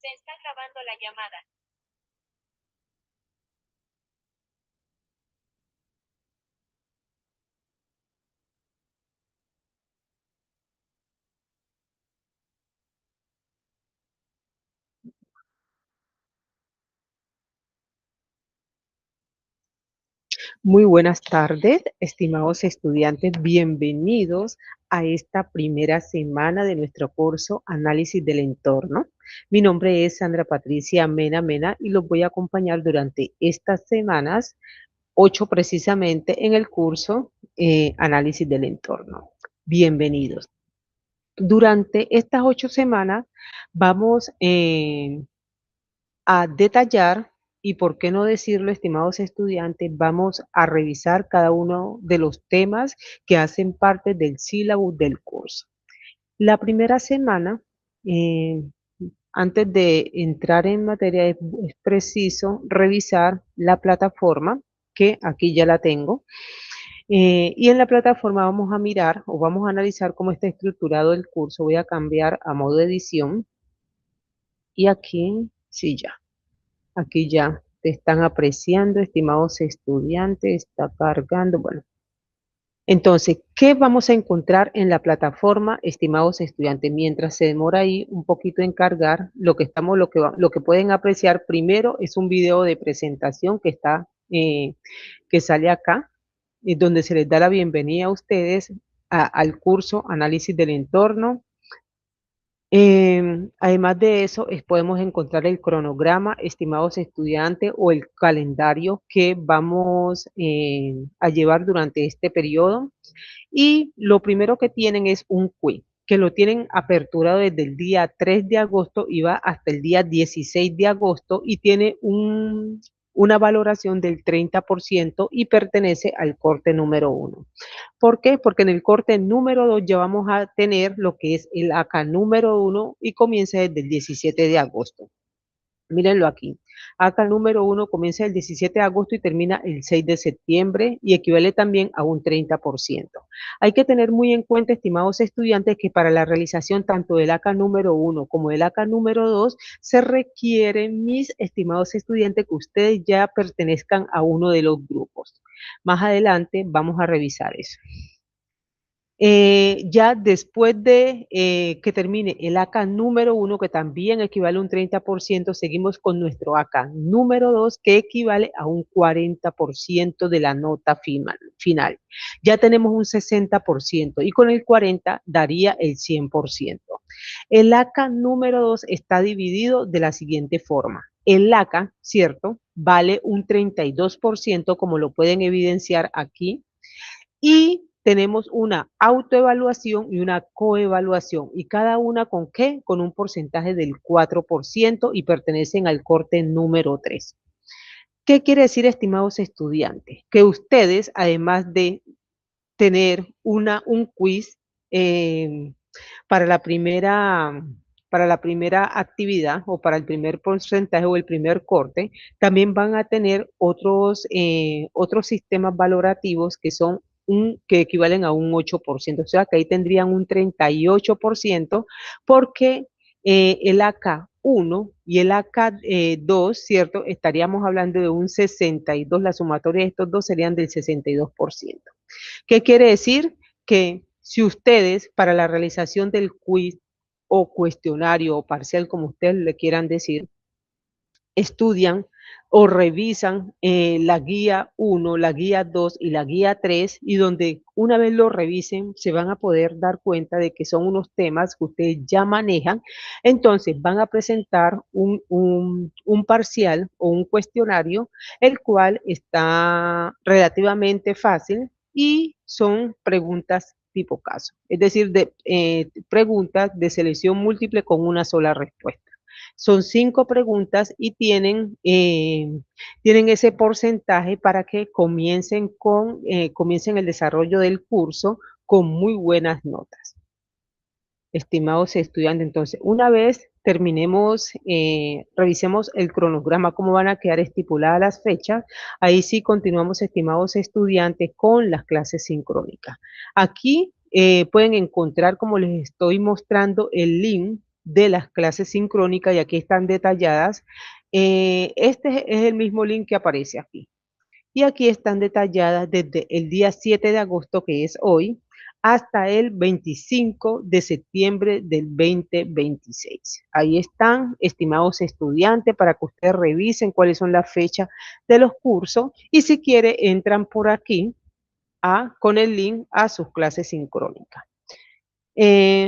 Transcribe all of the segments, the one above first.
Se está grabando la llamada. Muy buenas tardes, estimados estudiantes, bienvenidos a esta primera semana de nuestro curso Análisis del Entorno. Mi nombre es Sandra Patricia Mena Mena y los voy a acompañar durante estas semanas, 8 precisamente, en el curso Análisis del Entorno. Bienvenidos. Durante estas 8 semanas vamos a detallar y, por qué no decirlo, estimados estudiantes, vamos a revisar cada uno de los temas que hacen parte del sílabus del curso. La primera semana, eh, antes de entrar en materia, es preciso revisar la plataforma, que aquí ya la tengo. Y en la plataforma vamos a mirar o vamos a analizar cómo está estructurado el curso. Voy a cambiar a modo de edición y aquí, sí, ya. Aquí ya te están apreciando, estimados estudiantes, está cargando. Bueno, entonces, ¿qué vamos a encontrar en la plataforma, estimados estudiantes? Mientras se demora ahí un poquito en cargar, lo que pueden apreciar primero es un video de presentación que está, que sale acá, donde se les da la bienvenida a ustedes al curso Análisis del Entorno. Además de eso, podemos encontrar el cronograma, estimados estudiantes, o el calendario que vamos a llevar durante este periodo. Y lo primero que tienen es un quiz, que lo tienen aperturado desde el día 3 de agosto y va hasta el día 16 de agosto y tiene una valoración del 30% y pertenece al corte número 1. ¿Por qué? Porque en el corte número 2 ya vamos a tener lo que es el ACA número 1 y comienza desde el 17 de agosto. Mírenlo aquí. Acá número 1 comienza el 17 de agosto y termina el 6 de septiembre y equivale también a un 30%. Hay que tener muy en cuenta, estimados estudiantes, que para la realización tanto del ACA número 1 como del ACA número 2 se requiere, mis estimados estudiantes, que ustedes ya pertenezcan a uno de los grupos. Más adelante vamos a revisar eso. Ya después de que termine el ACA número 1, que también equivale a un 30%, seguimos con nuestro ACA número 2, que equivale a un 40% de la nota final. Ya tenemos un 60% y con el 40% daría el 100%. El ACA número 2 está dividido de la siguiente forma. El ACA, ¿cierto?, vale un 32%, como lo pueden evidenciar aquí, y tenemos una autoevaluación y una coevaluación. ¿Y cada una con qué? Con un porcentaje del 4% y pertenecen al corte número 3. ¿Qué quiere decir, estimados estudiantes? Que ustedes, además de tener un quiz eh, para la primera actividad o para el primer porcentaje o el primer corte, también van a tener otros sistemas valorativos que equivalen a un 8%, o sea que ahí tendrían un 38%, porque el AK1 y el AK2, ¿cierto? Estaríamos hablando de un 62%, la sumatoria de estos dos serían del 62%. ¿Qué quiere decir? Que si ustedes, para la realización del quiz o cuestionario o parcial, como ustedes le quieran decir, estudian o revisan la guía 1, la guía 2 y la guía 3, y donde una vez lo revisen se van a poder dar cuenta de que son unos temas que ustedes ya manejan, entonces van a presentar un parcial o un cuestionario, el cual está relativamente fácil y son preguntas tipo caso, es decir, preguntas de selección múltiple con una sola respuesta. Son 5 preguntas y tienen ese porcentaje para que comiencen el desarrollo del curso con muy buenas notas. Estimados estudiantes, entonces, una vez terminemos, revisemos el cronograma, cómo van a quedar estipuladas las fechas, ahí sí continuamos, estimados estudiantes, con las clases sincrónicas. Aquí pueden encontrar, como les estoy mostrando, el link de las clases sincrónicas y aquí están detalladas. Este es el mismo link que aparece aquí. Y aquí están detalladas desde el día 7 de agosto, que es hoy, hasta el 25 de septiembre del 2026. Ahí están, estimados estudiantes, para que ustedes revisen cuáles son las fechas de los cursos y si quiere entran por aquí con el link a sus clases sincrónicas.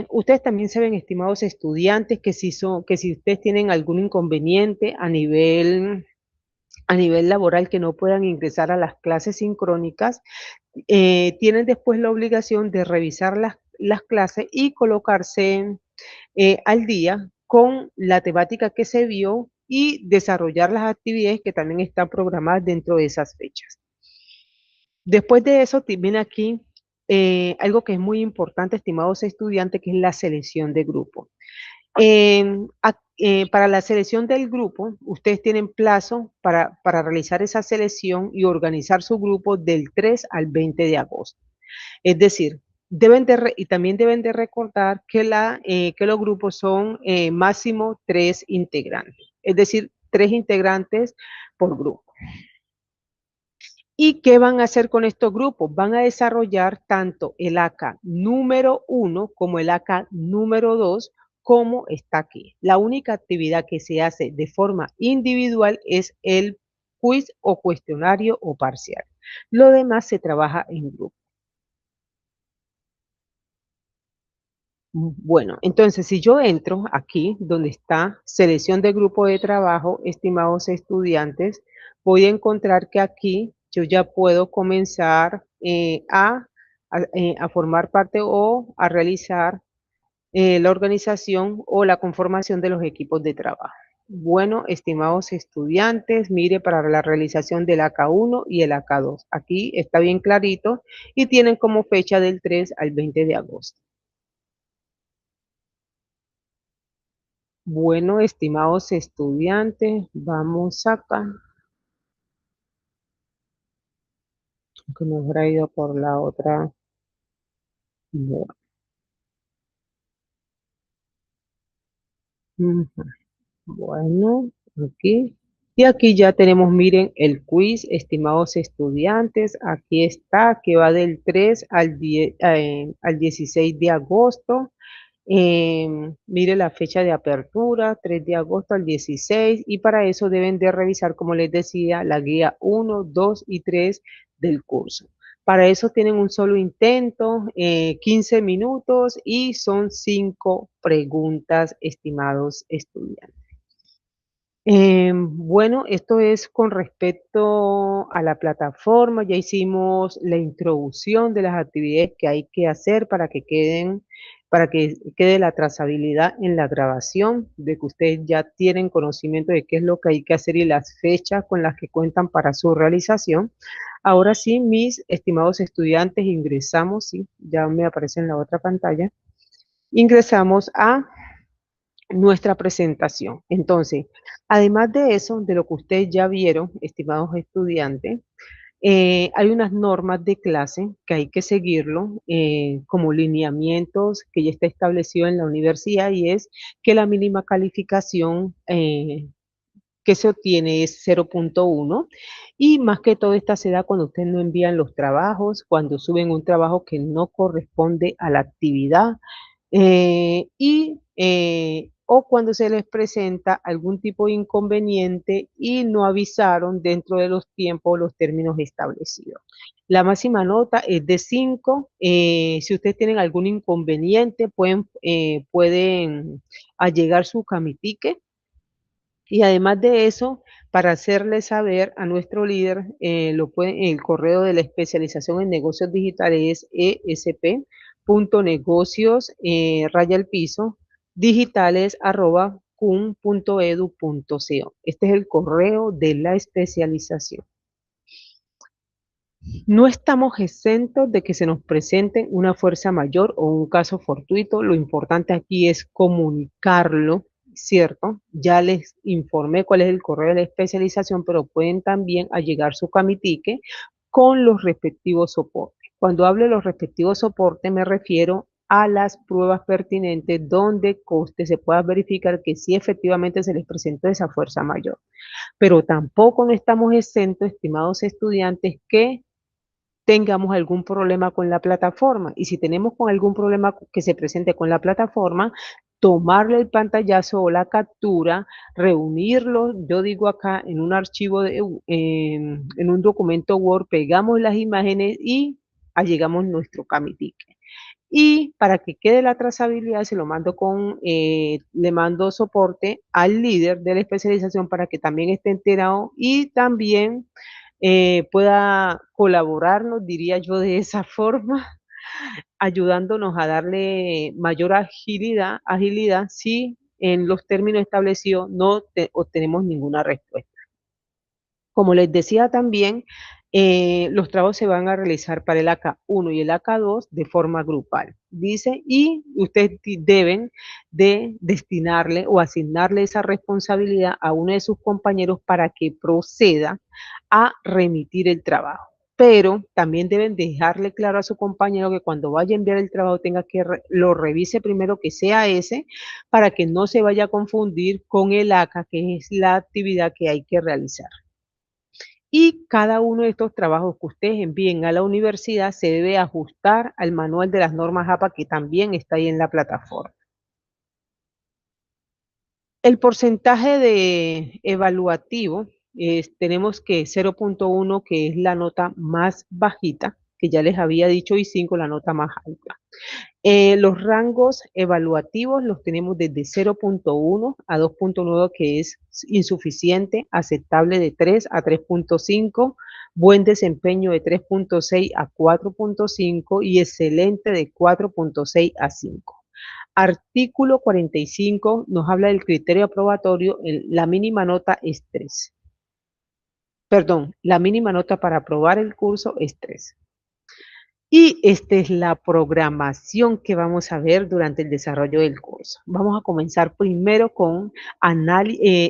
Ustedes también saben, estimados estudiantes, que si ustedes tienen algún inconveniente a nivel laboral que no puedan ingresar a las clases sincrónicas, tienen después la obligación de revisar las clases y colocarse al día con la temática que se vio y desarrollar las actividades que también están programadas dentro de esas fechas. Después de eso, viene aquí algo que es muy importante, estimados estudiantes, que es la selección de grupo. Para la selección del grupo, ustedes tienen plazo para realizar esa selección y organizar su grupo del 3 al 20 de agosto. Es decir, y también deben de recordar que los grupos son máximo 3 integrantes, es decir, 3 integrantes por grupo. ¿Y qué van a hacer con estos grupos? Van a desarrollar tanto el AK número 1 como el AK número 2, como está aquí. La única actividad que se hace de forma individual es el quiz o cuestionario o parcial. Lo demás se trabaja en grupo. Bueno, entonces si yo entro aquí donde está selección de grupo de trabajo, estimados estudiantes, voy a encontrar que aquí yo ya puedo comenzar a formar parte o a realizar la organización o la conformación de los equipos de trabajo. Bueno, estimados estudiantes, mire para la realización del AK1 y el AK2. Aquí está bien clarito y tienen como fecha del 3 al 20 de agosto. Bueno, estimados estudiantes, vamos acá, que me habrá ido por la otra. Bueno, ujú, bueno, aquí. Y aquí ya tenemos, miren, el quiz, estimados estudiantes. Aquí está, que va del 3 al 16 de agosto. Mire la fecha de apertura, 3 de agosto al 16, y para eso deben de revisar, como les decía, la guía 1, 2 y 3 del curso. Para eso tienen un solo intento, 15 minutos y son 5 preguntas, estimados estudiantes. Bueno, esto es con respecto a la plataforma. Ya hicimos la introducción de las actividades que hay que hacer para que quede la trazabilidad en la grabación, de que ustedes ya tienen conocimiento de qué es lo que hay que hacer y las fechas con las que cuentan para su realización. Ahora sí, mis estimados estudiantes, ingresamos, sí, ya me aparece en la otra pantalla, ingresamos a nuestra presentación. Entonces, además de eso, de lo que ustedes ya vieron, estimados estudiantes, hay unas normas de clase que hay que seguirlo, como lineamientos que ya está establecido en la universidad, y es que la mínima calificación que se obtiene es 0.1, y más que todo esta se da cuando ustedes no envían los trabajos, cuando suben un trabajo que no corresponde a la actividad, o cuando se les presenta algún tipo de inconveniente y no avisaron dentro de los tiempos o los términos establecidos. La máxima nota es de 5. Si ustedes tienen algún inconveniente, pueden allegar su camitique. Y además de eso, para hacerle saber a nuestro líder, el correo de la especialización en negocios digitales es esp.negocios, raya al piso, digitales @cum.edu.co. Este es el correo de la especialización. No estamos exentos de que se nos presente una fuerza mayor o un caso fortuito. Lo importante aquí es comunicarlo, ¿cierto? Ya les informé cuál es el correo de la especialización, pero pueden también allegar su camitique con los respectivos soportes. Cuando hablo de los respectivos soportes me refiero a las pruebas pertinentes donde coste se pueda verificar que sí efectivamente se les presentó esa fuerza mayor. Pero tampoco no estamos exentos, estimados estudiantes, que tengamos algún problema con la plataforma. Y si tenemos con algún problema que se presente con la plataforma, tomarle el pantallazo o la captura, reunirlo, yo digo acá en un archivo, en un documento Word, pegamos las imágenes y allegamos nuestro Kamitique. Y para que quede la trazabilidad, se lo mando le mando soporte al líder de la especialización para que también esté enterado y también pueda colaborarnos, diría yo, de esa forma, ayudándonos a darle mayor agilidad si en los términos establecidos no obtenemos ninguna respuesta. Como les decía también, los trabajos se van a realizar para el AK1 y el AK2 de forma grupal. Dice, y ustedes deben de destinarle o asignarle esa responsabilidad a uno de sus compañeros para que proceda a remitir el trabajo. Pero también deben dejarle claro a su compañero que cuando vaya a enviar el trabajo tenga que lo revise primero que sea ese para que no se vaya a confundir con el ACA, que es la actividad que hay que realizar. Y cada uno de estos trabajos que ustedes envíen a la universidad se debe ajustar al manual de las normas APA que también está ahí en la plataforma. El porcentaje de evaluativo, tenemos que 0.1, que es la nota más bajita, que ya les había dicho, y 5, la nota más alta. Los rangos evaluativos los tenemos desde 0.1 a 2.9, que es insuficiente, aceptable de 3 a 3.5, buen desempeño de 3.6 a 4.5 y excelente de 4.6 a 5. Artículo 45 nos habla del criterio aprobatorio, la mínima nota es 3. Perdón, la mínima nota para aprobar el curso es 3. Y esta es la programación que vamos a ver durante el desarrollo del curso. Vamos a comenzar primero con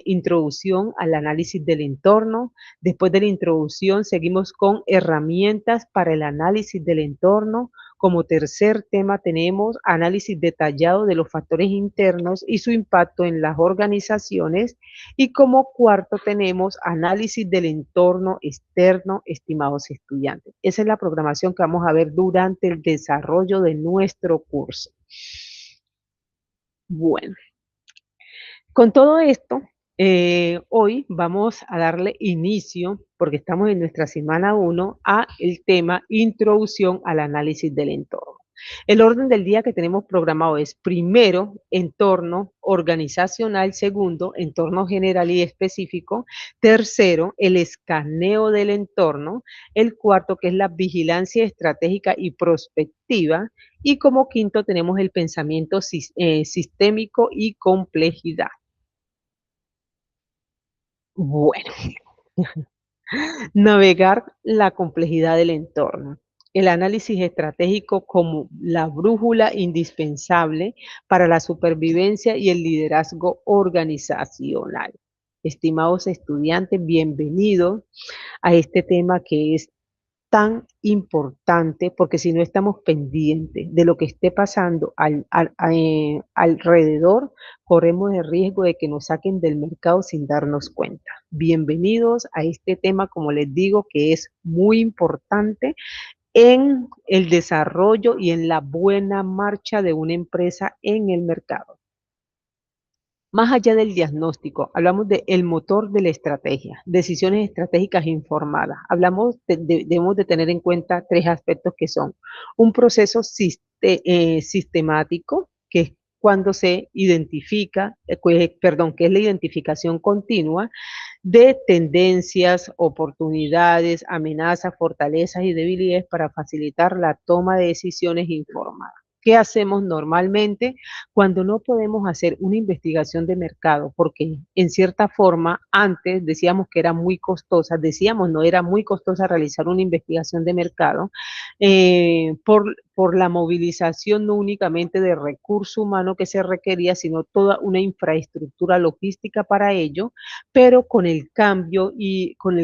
introducción al análisis del entorno. Después de la introducción seguimos con herramientas para el análisis del entorno. Como tercer tema tenemos análisis detallado de los factores internos y su impacto en las organizaciones. Y como cuarto tenemos análisis del entorno externo, estimados estudiantes. Esa es la programación que vamos a ver durante el desarrollo de nuestro curso. Bueno, con todo esto, hoy vamos a darle inicio, porque estamos en nuestra semana 1, a el tema Introducción al análisis del entorno. El orden del día que tenemos programado es primero, entorno organizacional; segundo, entorno general y específico; tercero, el escaneo del entorno; el cuarto, que es la vigilancia estratégica y prospectiva; y como quinto tenemos el pensamiento sistémico y complejidad. Bueno, navegar la complejidad del entorno. El análisis estratégico como la brújula indispensable para la supervivencia y el liderazgo organizacional. Estimados estudiantes, bienvenidos a este tema que es tan importante, porque si no estamos pendientes de lo que esté pasando alrededor, corremos el riesgo de que nos saquen del mercado sin darnos cuenta. Bienvenidos a este tema, como les digo, que es muy importante en el desarrollo y en la buena marcha de una empresa en el mercado. Más allá del diagnóstico, hablamos de el motor de la estrategia, decisiones estratégicas informadas. Debemos de tener en cuenta tres aspectos que son un proceso sistemático, que es cuando se identifica, que es la identificación continua de tendencias, oportunidades, amenazas, fortalezas y debilidades para facilitar la toma de decisiones informadas. ¿Qué hacemos normalmente cuando no podemos hacer una investigación de mercado? Porque en cierta forma antes decíamos que era muy costosa, no era muy costosa realizar una investigación de mercado por la movilización no únicamente de recurso humano que se requería, sino toda una infraestructura logística para ello, pero con el cambio y con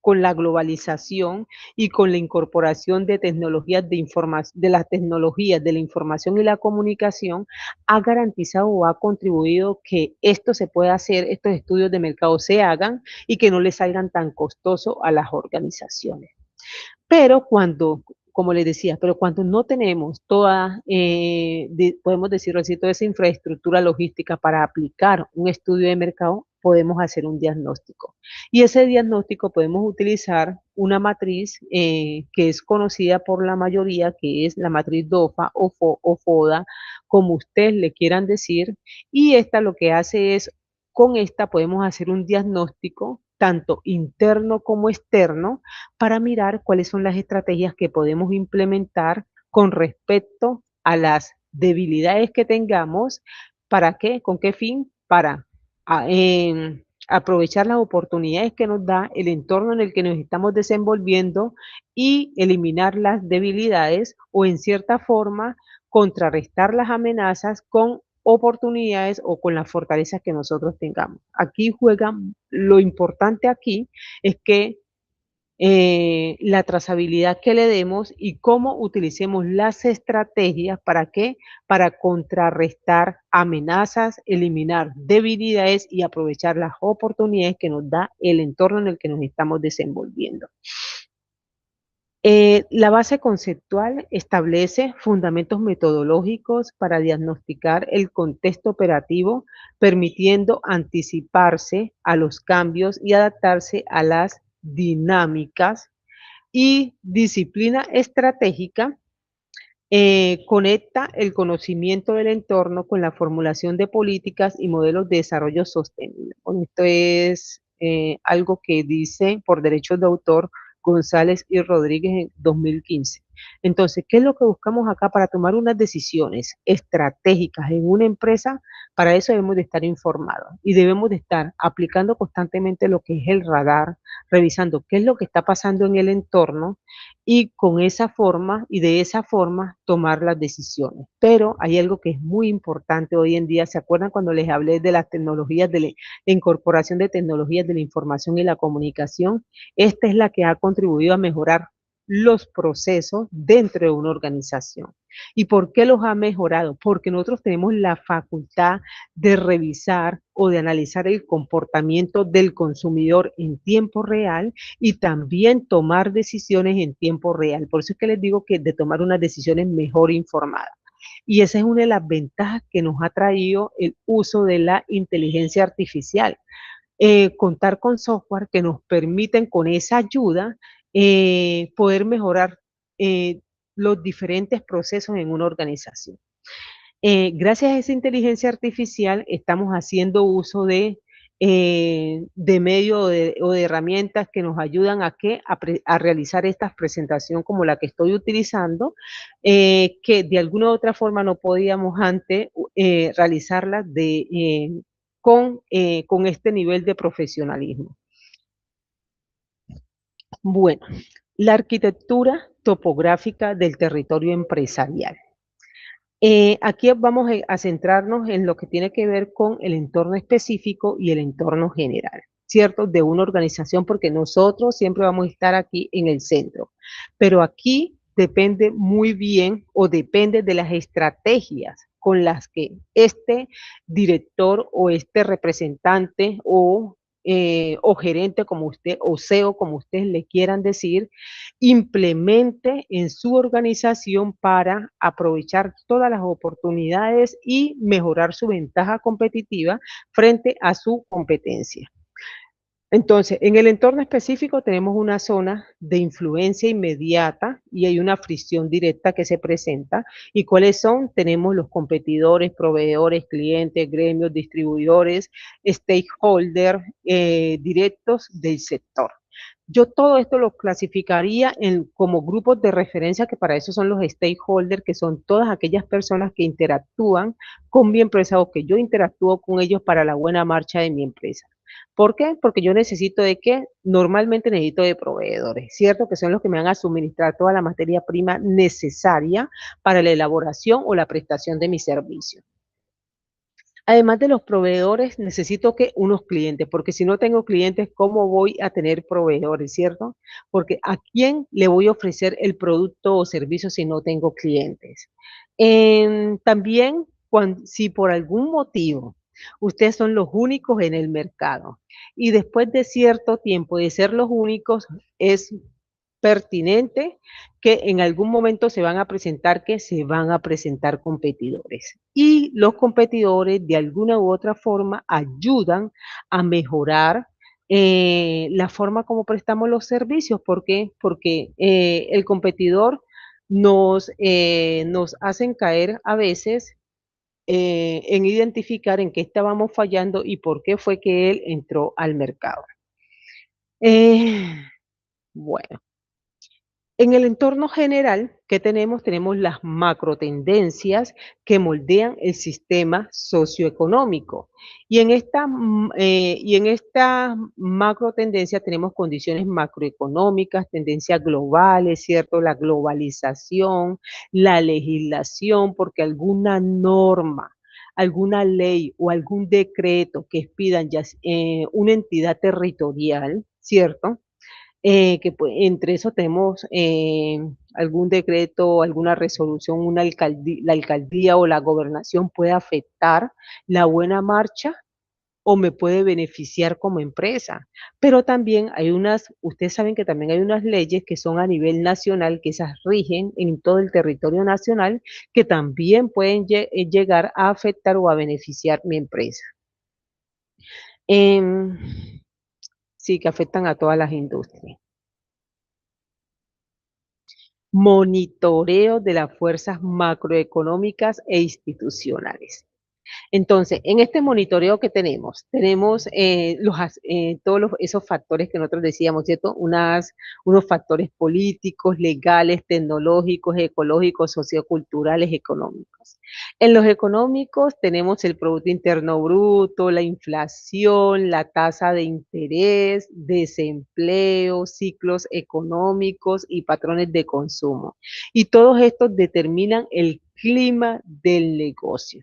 con la globalización y con la incorporación de tecnologías de de las tecnologías de la información y la comunicación, ha garantizado o ha contribuido que esto se pueda hacer, estos estudios de mercado se hagan y que no les salgan tan costosos a las organizaciones. Pero cuando, como les decía, pero cuando no tenemos toda, podemos decirlo así, toda esa infraestructura logística para aplicar un estudio de mercado, podemos hacer un diagnóstico. Y ese diagnóstico podemos utilizar una matriz que es conocida por la mayoría, que es la matriz DOFA o FODA, como ustedes le quieran decir, y esta lo que hace es, con esta podemos hacer un diagnóstico tanto interno como externo para mirar cuáles son las estrategias que podemos implementar con respecto a las debilidades que tengamos. ¿Para qué? ¿Con qué fin? Para aprovechar las oportunidades que nos da el entorno en el que nos estamos desenvolviendo y eliminar las debilidades o en cierta forma contrarrestar las amenazas con oportunidades o con las fortalezas que nosotros tengamos. Aquí juega, lo importante aquí es que la trazabilidad que le demos y cómo utilicemos las estrategias para qué, para contrarrestar amenazas, eliminar debilidades y aprovechar las oportunidades que nos da el entorno en el que nos estamos desenvolviendo. La base conceptual establece fundamentos metodológicos para diagnosticar el contexto operativo, permitiendo anticiparse a los cambios y adaptarse a las dinámicas. Y disciplina estratégica conecta el conocimiento del entorno con la formulación de políticas y modelos de desarrollo sostenible. Bueno, esto es algo que dice por derechos de autor González y Rodríguez en 2015. Entonces, ¿qué es lo que buscamos acá para tomar unas decisiones estratégicas en una empresa? Para eso debemos de estar informados y debemos de estar aplicando constantemente lo que es el radar, revisando qué es lo que está pasando en el entorno y con esa forma y de esa forma tomar las decisiones. Pero hay algo que es muy importante hoy en día. ¿Se acuerdan cuando les hablé de las tecnologías, de la incorporación de tecnologías de la información y la comunicación? Esta es la que ha contribuido a mejorar los procesos dentro de una organización. ¿Y por qué los ha mejorado? Porque nosotros tenemos la facultad de revisar o de analizar el comportamiento del consumidor en tiempo real y también tomar decisiones en tiempo real. Por eso es que les digo que de tomar unas decisiones mejor informadas. Y esa es una de las ventajas que nos ha traído el uso de la inteligencia artificial. Contar con software que nos permiten con esa ayuda poder mejorar eh, los diferentes procesos en una organización. Gracias a esa inteligencia artificial estamos haciendo uso de medios o de herramientas que nos ayudan a, a realizar esta presentación como la que estoy utilizando, que de alguna u otra forma no podíamos antes realizarla con este nivel de profesionalismo. Bueno, la arquitectura topográfica del territorio empresarial. Aquí vamos a centrarnos en lo que tiene que ver con el entorno específico y el entorno general, ¿cierto? De una organización, porque nosotros siempre vamos a estar aquí en el centro, pero aquí depende muy bien o depende de las estrategias con las que este director o este representante o gerente como usted, o CEO como ustedes le quieran decir, implemente en su organización para aprovechar todas las oportunidades y mejorar su ventaja competitiva frente a su competencia. Entonces, en el entorno específico tenemos una zona de influencia inmediata y hay una fricción directa que se presenta. ¿Y cuáles son? Tenemos los competidores, proveedores, clientes, gremios, distribuidores, stakeholders directos del sector. Yo todo esto lo clasificaría como grupos de referencia, que para eso son los stakeholders, que son todas aquellas personas que interactúan con mi empresa o que yo interactúo con ellos para la buena marcha de mi empresa. ¿Por qué? Porque yo necesito de qué, normalmente necesito de proveedores, ¿cierto? Que son los que me van a suministrar toda la materia prima necesaria para la elaboración o la prestación de mi servicio. Además de los proveedores, necesito que unos clientes, porque si no tengo clientes, ¿cómo voy a tener proveedores, cierto? Porque ¿a quién le voy a ofrecer el producto o servicio si no tengo clientes? También, si por algún motivo ustedes son los únicos en el mercado y después de cierto tiempo de ser los únicos, es pertinente que en algún momento se van a presentar competidores. Y los competidores de alguna u otra forma ayudan a mejorar la forma como prestamos los servicios. ¿Por qué? Porque el competidor nos hacen caer a veces en identificar en qué estábamos fallando y por qué fue que él entró al mercado. Eh, bueno. En el entorno general que tenemos, tenemos las macro tendencias que moldean el sistema socioeconómico. Y en esta macro tendencia tenemos condiciones macroeconómicas, tendencias globales, ¿cierto? La globalización, la legislación, porque alguna norma, alguna ley o algún decreto que expidan ya una entidad territorial, ¿cierto? Entre eso tenemos algún decreto, alguna resolución, la alcaldía o la gobernación puede afectar la buena marcha o me puede beneficiar como empresa. Pero también ustedes saben que también hay unas leyes que son a nivel nacional, que esas rigen en todo el territorio nacional, que también pueden llegar a afectar o a beneficiar mi empresa. Em, sí, que afectan a todas las industrias. Monitoreo de las fuerzas macroeconómicas e institucionales. Entonces, en este monitoreo que tenemos esos factores que nosotros decíamos, ¿cierto? Unos factores políticos, legales, tecnológicos, ecológicos, socioculturales, económicos. En los económicos tenemos el Producto Interno Bruto, la inflación, la tasa de interés, desempleo, ciclos económicos y patrones de consumo. Y todos estos determinan el clima del negocio.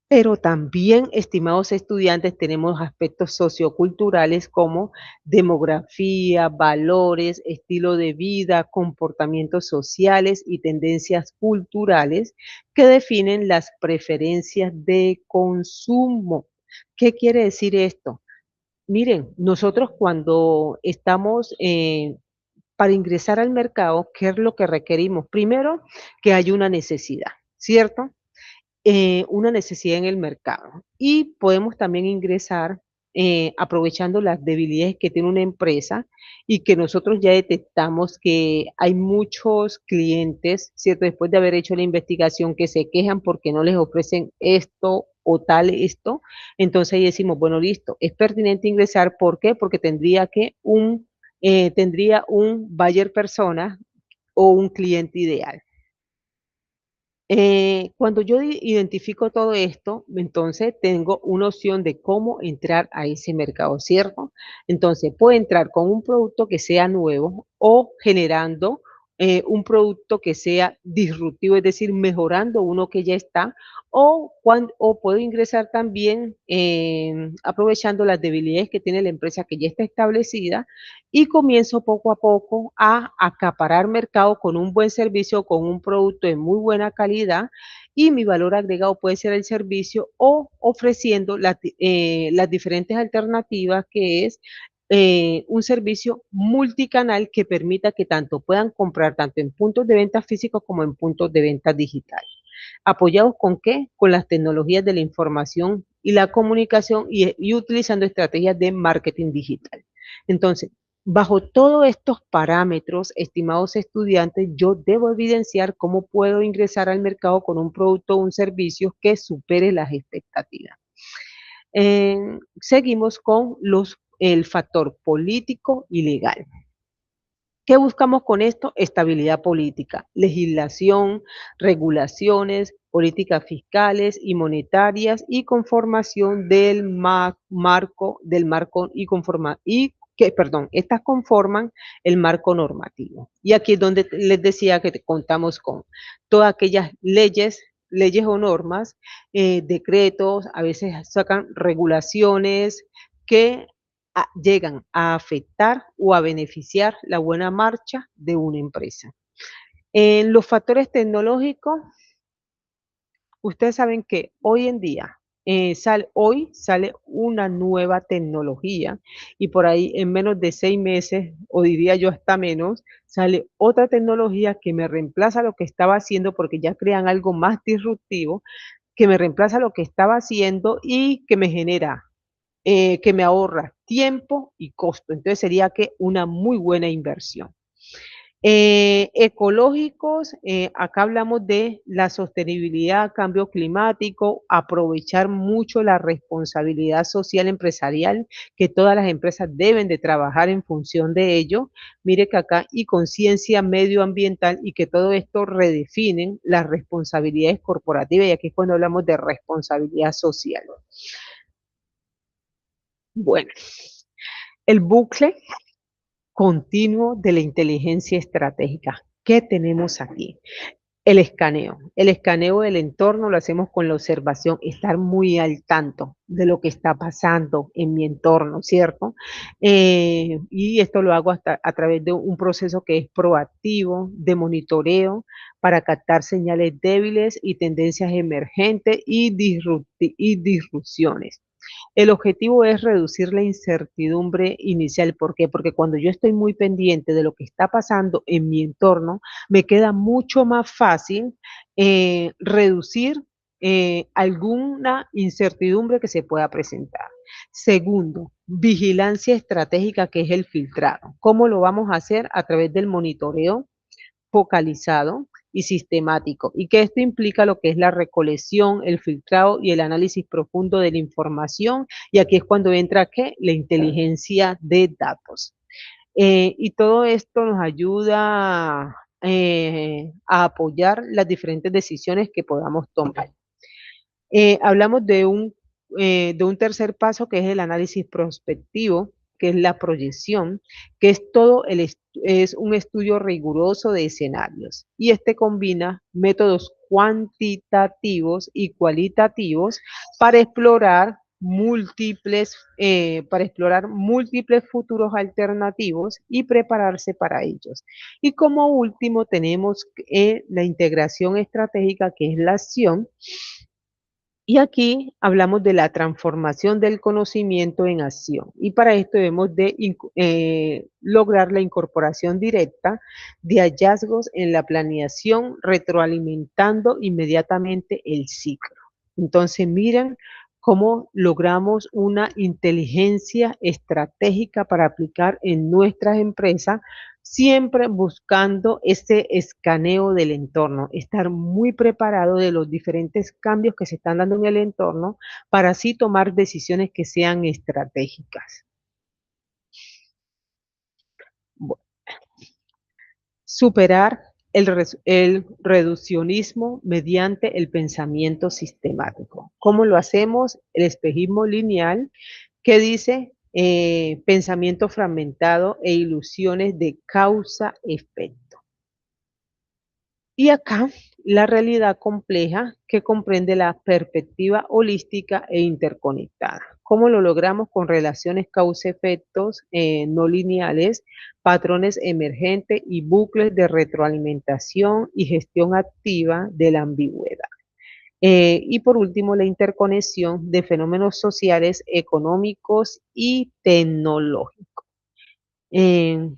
Pero también, estimados estudiantes, tenemos aspectos socioculturales como demografía, valores, estilo de vida, comportamientos sociales y tendencias culturales que definen las preferencias de consumo. ¿Qué quiere decir esto? Miren, nosotros cuando estamos para ingresar al mercado, ¿qué es lo que requerimos? Primero, que haya una necesidad, ¿cierto? Una necesidad en el mercado. Y podemos también ingresar aprovechando las debilidades que tiene una empresa y que nosotros ya detectamos que hay muchos clientes, ¿cierto? Después de haber hecho la investigación que se quejan porque no les ofrecen esto o tal esto, entonces ahí decimos, bueno, listo, es pertinente ingresar, ¿por qué? Porque tendría un buyer persona o un cliente ideal. Cuando yo identifico todo esto, entonces tengo una opción de cómo entrar a ese mercado, ¿cierto? Entonces puedo entrar con un producto que sea nuevo o generando un producto que sea disruptivo, es decir, mejorando uno que ya está, o puedo ingresar también aprovechando las debilidades que tiene la empresa que ya está establecida y comienzo poco a poco a acaparar mercado con un buen servicio, con un producto de muy buena calidad y mi valor agregado puede ser el servicio o ofreciendo las diferentes alternativas que es un servicio multicanal que permita que tanto puedan comprar tanto en puntos de venta físicos como en puntos de venta digital. ¿Apoyados con qué? Con las tecnologías de la información y la comunicación y utilizando estrategias de marketing digital. Entonces, bajo todos estos parámetros, estimados estudiantes, yo debo evidenciar cómo puedo ingresar al mercado con un producto o un servicio que supere las expectativas. Seguimos con el factor político y legal. ¿Qué buscamos con esto? Estabilidad política, legislación, regulaciones, políticas fiscales y monetarias y conformación estas conforman el marco normativo. Y aquí es donde les decía que contamos con todas aquellas leyes, leyes o normas, decretos, a veces sacan regulaciones que llegan a afectar o a beneficiar la buena marcha de una empresa. En los factores tecnológicos, ustedes saben que hoy en día, hoy sale una nueva tecnología y por ahí en menos de 6 meses, o diría yo hasta menos, sale otra tecnología que me reemplaza lo que estaba haciendo porque ya crean algo más disruptivo, que me reemplaza lo que estaba haciendo y que me genera, que me ahorra tiempo y costo. Entonces sería que una muy buena inversión. Ecológicos, acá hablamos de la sostenibilidad, cambio climático, aprovechar mucho la responsabilidad social empresarial, que todas las empresas deben de trabajar en función de ello. Mire que acá y conciencia medioambiental y que todo esto redefinen las responsabilidades corporativas y aquí es cuando hablamos de responsabilidad social. Bueno, el bucle continuo de la inteligencia estratégica. ¿Qué tenemos aquí? El escaneo. El escaneo del entorno lo hacemos con la observación, estar muy al tanto de lo que está pasando en mi entorno, ¿cierto? Y esto lo hago hasta a través de un proceso que es proactivo, de monitoreo, para captar señales débiles y tendencias emergentes y disrupciones. El objetivo es reducir la incertidumbre inicial. ¿Por qué? Porque cuando yo estoy muy pendiente de lo que está pasando en mi entorno, me queda mucho más fácil reducir alguna incertidumbre que se pueda presentar. Segundo, vigilancia estratégica, que es el filtrado. ¿Cómo lo vamos a hacer? A través del monitoreo focalizado y sistemático, y que esto implica lo que es la recolección, el filtrado y el análisis profundo de la información, y aquí es cuando entra ¿qué? La inteligencia de datos. Y todo esto nos ayuda a apoyar las diferentes decisiones que podamos tomar. Hablamos de un tercer paso que es el análisis prospectivo, que es la proyección, que es es un estudio riguroso de escenarios. Y este combina métodos cuantitativos y cualitativos para explorar múltiples futuros alternativos y prepararse para ellos. Y como último tenemos la integración estratégica, que es la acción, y aquí hablamos de la transformación del conocimiento en acción. Y para esto debemos de lograr la incorporación directa de hallazgos en la planeación, retroalimentando inmediatamente el ciclo. Entonces, miren cómo logramos una inteligencia estratégica para aplicar en nuestras empresas, siempre buscando ese escaneo del entorno, estar muy preparado de los diferentes cambios que se están dando en el entorno para así tomar decisiones que sean estratégicas. Bu- Superar el reduccionismo mediante el pensamiento sistemático. ¿Cómo lo hacemos? El espejismo lineal, que dice pensamiento fragmentado e ilusiones de causa-efecto. Y acá la realidad compleja, que comprende la perspectiva holística e interconectada. ¿Cómo lo logramos? Con relaciones causa-efectos no lineales, patrones emergentes y bucles de retroalimentación y gestión activa de la ambigüedad. Y por último, la interconexión de fenómenos sociales, económicos y tecnológicos. Eh,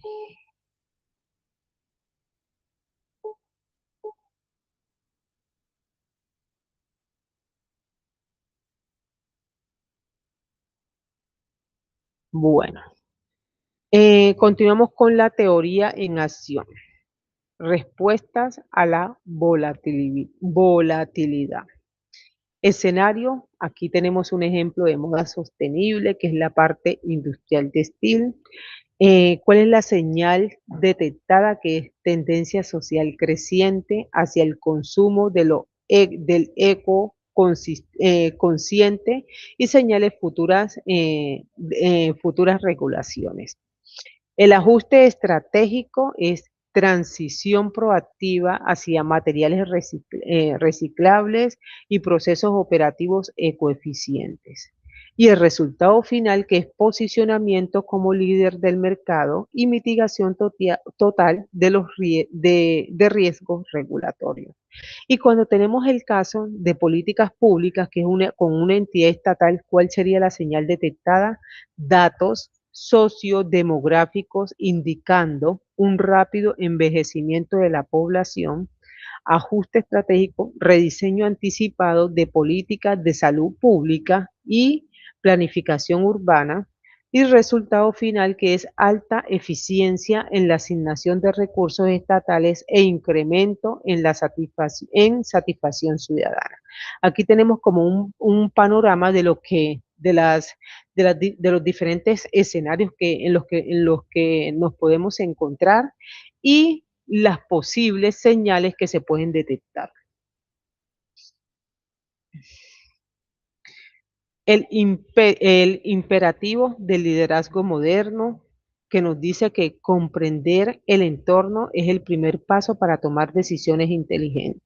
bueno, continuamos con la teoría en acción. Respuestas a la volatilidad. Escenario, aquí tenemos un ejemplo de moda sostenible, que es la parte industrial textil. ¿Cuál es la señal detectada? Que es tendencia social creciente hacia el consumo del eco consciente y señales futuras regulaciones. El ajuste estratégico es transición proactiva hacia materiales reciclables y procesos operativos ecoeficientes. Y el resultado final, que es posicionamiento como líder del mercado y mitigación total de los de riesgos regulatorios. Y cuando tenemos el caso de políticas públicas, que es con una entidad estatal, ¿cuál sería la señal detectada? Datos sociodemográficos indicando un rápido envejecimiento de la población, ajuste estratégico, rediseño anticipado de políticas de salud pública y planificación urbana, y resultado final, que es alta eficiencia en la asignación de recursos estatales e incremento en la satisfacción ciudadana. Aquí tenemos como un panorama de lo que de los diferentes escenarios en los que nos podemos encontrar y las posibles señales que se pueden detectar. El imperativo del liderazgo moderno, que nos dice que comprender el entorno es el primer paso para tomar decisiones inteligentes.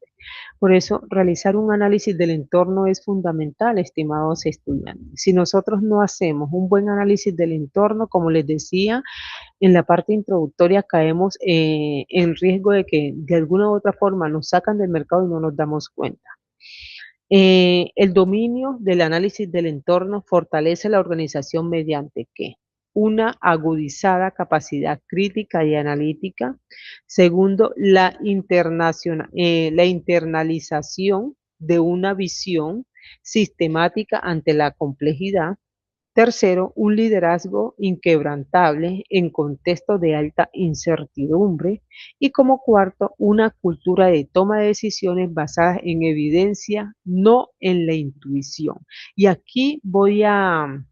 Por eso, realizar un análisis del entorno es fundamental, estimados estudiantes. Si nosotros no hacemos un buen análisis del entorno, como les decía, en la parte introductoria caemos en riesgo de que de alguna u otra forma nos sacan del mercado y no nos damos cuenta. El dominio del análisis del entorno fortalece la organización mediante ¿qué? Una agudizada capacidad crítica y analítica. Segundo, la internalización de una visión sistemática ante la complejidad. Tercero, un liderazgo inquebrantable en contexto de alta incertidumbre. Y como cuarto, una cultura de toma de decisiones basadas en evidencia, no en la intuición. Y aquí voy a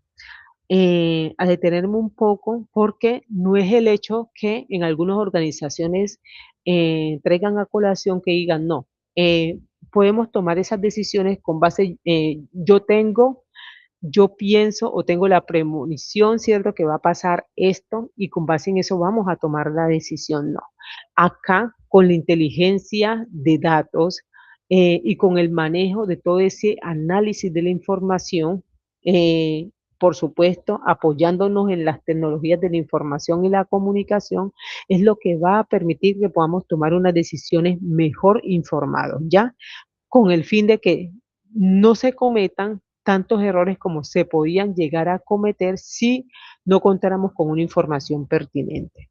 detenerme un poco, porque no es el hecho que en algunas organizaciones traigan a colación que digan, no, podemos tomar esas decisiones con base, yo pienso o tengo la premonición, ¿cierto?, que va a pasar esto y con base en eso vamos a tomar la decisión. No. Acá, con la inteligencia de datos y con el manejo de todo ese análisis de la información, por supuesto, apoyándonos en las tecnologías de la información y la comunicación, es lo que va a permitir que podamos tomar unas decisiones mejor informados, ¿ya? Con el fin de que no se cometan tantos errores como se podían llegar a cometer si no contáramos con una información pertinente.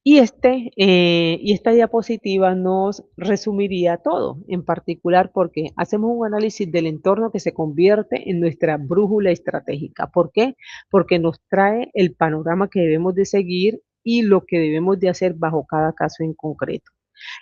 Y esta diapositiva nos resumiría todo, en particular porque hacemos un análisis del entorno que se convierte en nuestra brújula estratégica. ¿Por qué? Porque nos trae el panorama que debemos de seguir y lo que debemos de hacer bajo cada caso en concreto.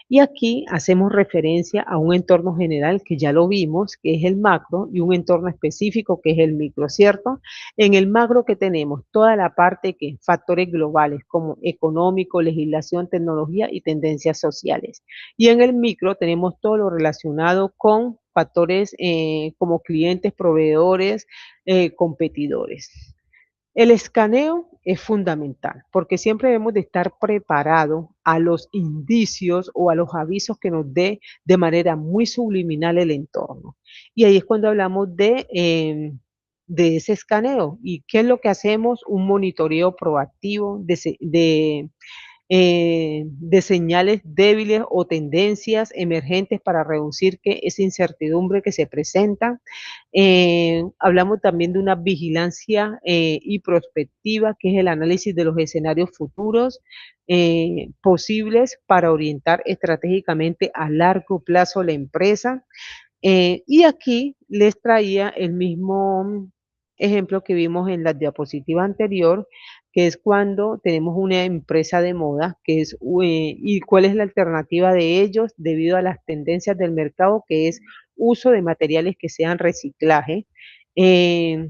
Y aquí hacemos referencia a un entorno general que ya lo vimos, que es el macro, y un entorno específico que es el micro, ¿cierto? En el macro, que tenemos toda la parte que factores globales como económico, legislación, tecnología y tendencias sociales. Y en el micro tenemos todo lo relacionado con factores como clientes, proveedores, competidores. El escaneo es fundamental, porque siempre debemos de estar preparados a los indicios o a los avisos que nos dé de manera muy subliminal el entorno. Y ahí es cuando hablamos de ese escaneo. ¿Y qué es lo que hacemos? Un monitoreo proactivo de señales débiles o tendencias emergentes para reducir esa incertidumbre que se presenta. Hablamos también de una vigilancia y prospectiva, que es el análisis de los escenarios futuros posibles para orientar estratégicamente a largo plazo la empresa. Y aquí les traía el mismo ejemplo que vimos en la diapositiva anterior, que es cuando tenemos una empresa de moda, y cuál es la alternativa de ellos debido a las tendencias del mercado, que es uso de materiales que sean reciclaje. Eh,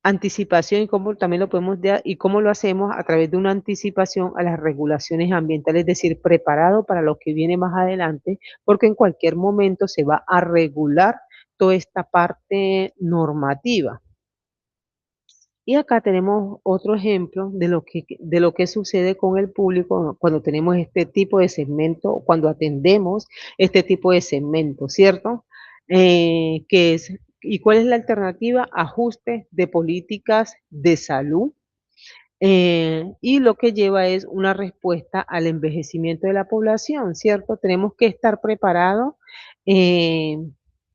Anticipación, y cómo también lo podemos y cómo lo hacemos a través de una anticipación a las regulaciones ambientales, es decir, preparado para lo que viene más adelante, porque en cualquier momento se va a regular toda esta parte normativa. Y acá tenemos otro ejemplo de lo que sucede con el público cuando tenemos este tipo de segmento, cuando atendemos este tipo de segmento, ¿cierto? Que es, ¿y cuál es la alternativa? Ajuste de políticas de salud, y lo que lleva es una respuesta al envejecimiento de la población, ¿cierto? Tenemos que estar preparados eh,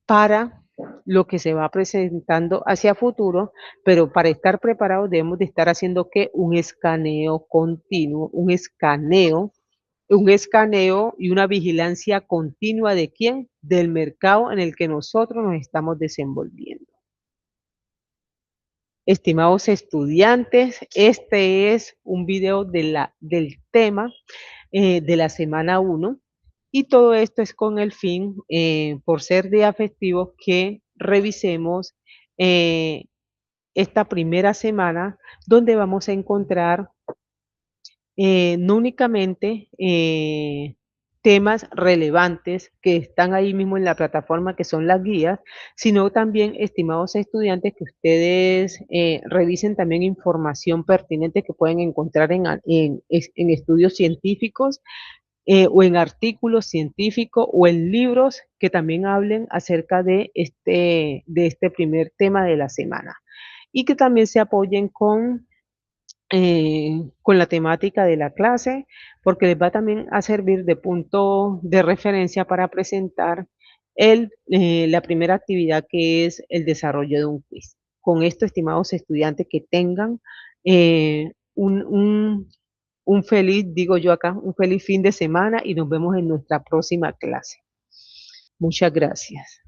para lo que se va presentando hacia futuro, pero para estar preparados debemos de estar haciendo ¿qué? Un escaneo continuo, un escaneo y una vigilancia continua ¿de quién? Del mercado en el que nosotros nos estamos desenvolviendo. Estimados estudiantes, este es un video del tema de la semana 1 y todo esto es con el fin, por ser día festivo, que revisemos eh, esta primera semana donde vamos a encontrar no únicamente temas relevantes que están ahí mismo en la plataforma, que son las guías, sino también, estimados estudiantes, que ustedes revisen también información pertinente que pueden encontrar en estudios científicos o en artículos científicos o en libros que también hablen acerca de este primer tema de la semana y que también se apoyen con la temática de la clase, porque les va también a servir de punto de referencia para presentar la primera actividad que es el desarrollo de un quiz. Con esto, estimados estudiantes, que tengan un feliz, digo yo acá, un feliz fin de semana y nos vemos en nuestra próxima clase. Muchas gracias.